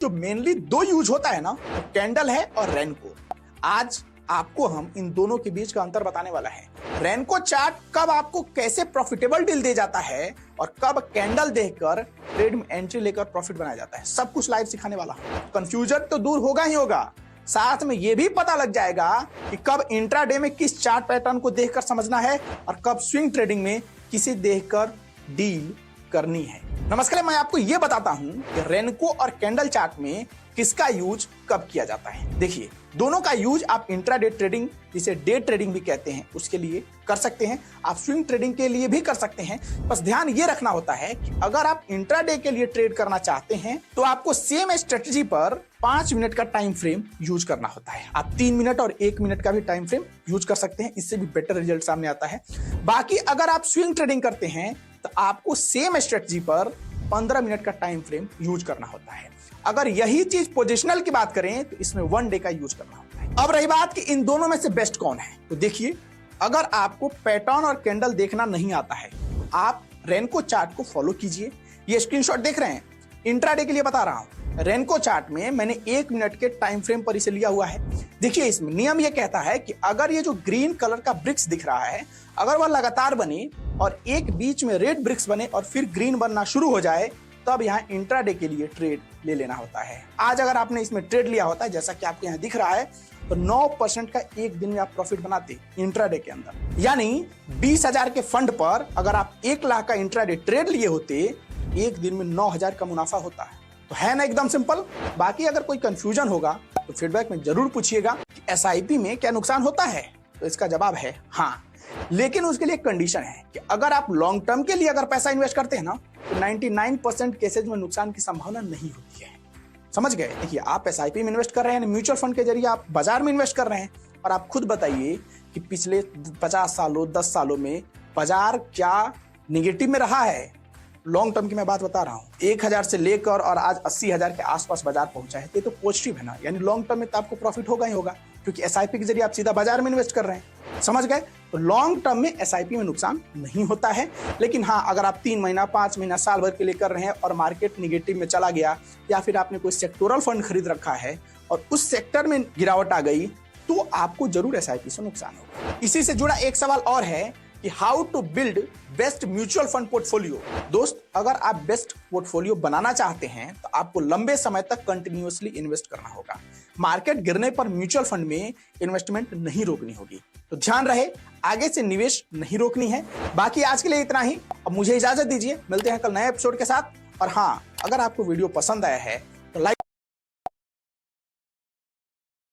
जो मेनली दो यूज होता है ना, तो कैंडल है और रेनको। आज आपको हम इन दोनों के बीच का अंतर बताने वाला है। रेनको चार्ट कब आपको कैसे प्रॉफिटेबल डील दे जाता है और कब कैंडल देखकर ट्रेड में एंट्री लेकर प्रॉफिट बनाया जाता है, सब कुछ लाइव सिखाने वाला हूं। कंफ्यूजन तो दूर होगा ही होगा, साथ में यह भी पता लग जाएगा कि कब इंट्राडे में किस चार्ट पैटर्न को देखकर समझना है और कब स्विंग ट्रेडिंग में किसे देखकर डील करनी है। नमस्कार, मैं आपको यह बताता हूं कि रेनको और कैंडल चार्ट में किसका यूज कब किया जाता है। देखिए, दोनों का यूज आप इंट्राडे ट्रेडिंग, जिसे डे ट्रेडिंग भी कहते हैं, उसके लिए कर सकते हैं। आप स्विंग ट्रेडिंग के लिए भी कर सकते हैं। बस ध्यान ये रखना होता है कि अगर आप इंट्राडे के लिए ट्रेड करना चाहते हैं तो आपको सेम स्ट्रेटजी पर 5 मिनट का टाइम फ्रेम यूज करना होता है। आप 3 मिनट और 1 मिनट का भी टाइम फ्रेम यूज कर सकते हैं, इससे भी बेटर रिजल्ट सामने आता है। बाकी अगर आप स्विंग ट्रेडिंग करते हैं तो आपको सेम स्ट्रेटजी पर 15 मिनट का टाइम फ्रेम यूज करना होता है। अगर यही चीज पोजिशनल की बात करें तो इसमें 1 डे का यूज करना होता है। अब रही बात कि इन दोनों में से बेस्ट कौन है, तो देखिए, अगर आपको पैटर्न और कैंडल देखना नहीं आता है तो आप रेनको चार्ट को फॉलो कीजिए। ये स्क्रीनशॉट देख रहे हैं, इंट्राडे के लिए बता रहा हूं। रेनको चार्ट में मैंने 1 मिनट के टाइम फ्रेम पर इसे लिया हुआ है। देखिए, इसमें नियम यह कहता है कि अगर ये जो ग्रीन कलर का ब्रिक्स दिख रहा है, अगर वह लगातार बने और एक बीच में रेड ब्रिक्स बने और फिर ग्रीन बनना शुरू हो जाए, तब यहाँ इंट्राडे के लिए ट्रेड ले लेना होता है। आज अगर आपने इसमें ट्रेड लिया होता है, जैसा कि आपके यहाँ दिख रहा है, तो 9% का एक दिन में आप प्रॉफिट बनाते इंट्राडे के अंदर। यानी 20,000 के फंड पर अगर आप 1 लाख का इंट्राडे ट्रेड लिए होते, एक दिन में 9,000 का मुनाफा होता है। तो है ना एकदम सिंपल। बाकी अगर कोई कंफ्यूजन होगा तो फीडबैक में जरूर पूछिएगा कि एसआईपी में क्या नुकसान होता है, तो इसका जवाब है हाँ, लेकिन उसके लिए एक कंडीशन है कि अगर आप लॉन्ग टर्म के लिए अगर पैसा इन्वेस्ट करते हैं ना, तो 99% केसेज में नुकसान की संभावना नहीं होती है। समझ गए? देखिए, आप एसआईपी में इन्वेस्ट कर रहे हैं, म्यूचुअल फंड के जरिए आप बाजार में इन्वेस्ट कर रहे हैं, और आप खुद बताइए कि पिछले 50 सालों 10 सालों में बाजार क्या निगेटिव में रहा है। लॉन्ग टर्म की मैं बात बता रहा हूँ। 1,000 से लेकर और आज 80,000 के आसपास बाजार पहुंचा है, ये तो पॉजिटिव है ना। यानी लॉन्ग टर्म में तो आपको प्रॉफिट होगा ही होगा, क्योंकि एसआईपी के जरिए आप सीधा बाजार में इन्वेस्ट कर रहे हैं। समझ गए? तो लॉन्ग टर्म में एसआईपी में नुकसान नहीं होता है। लेकिन हाँ, अगर आप 3 महीना 5 महीना साल भर के लिए कर रहे हैं और मार्केट निगेटिव में चला गया, या फिर आपने कोई सेक्टोरल फंड खरीद रखा है और उस सेक्टर में गिरावट आ गई, तो आपको जरूर एसआईपी से नुकसान होगा। इसी से जुड़ा एक सवाल और है कि how to build best mutual fund portfolio. दोस्त, अगर आप बेस्ट पोर्टफोलियो बनाना चाहते हैं तो आपको लंबे समय तक कंटिन्यूअसली इन्वेस्ट करना होगा। मार्केट गिरने पर म्यूचुअल फंड में इन्वेस्टमेंट नहीं रोकनी होगी। तो ध्यान रहे, आगे से निवेश नहीं रोकनी है। बाकी आज के लिए इतना ही। अब मुझे इजाजत दीजिए, मिलते हैं कल नए एपिसोड के साथ। और हाँ, अगर आपको वीडियो पसंद आया है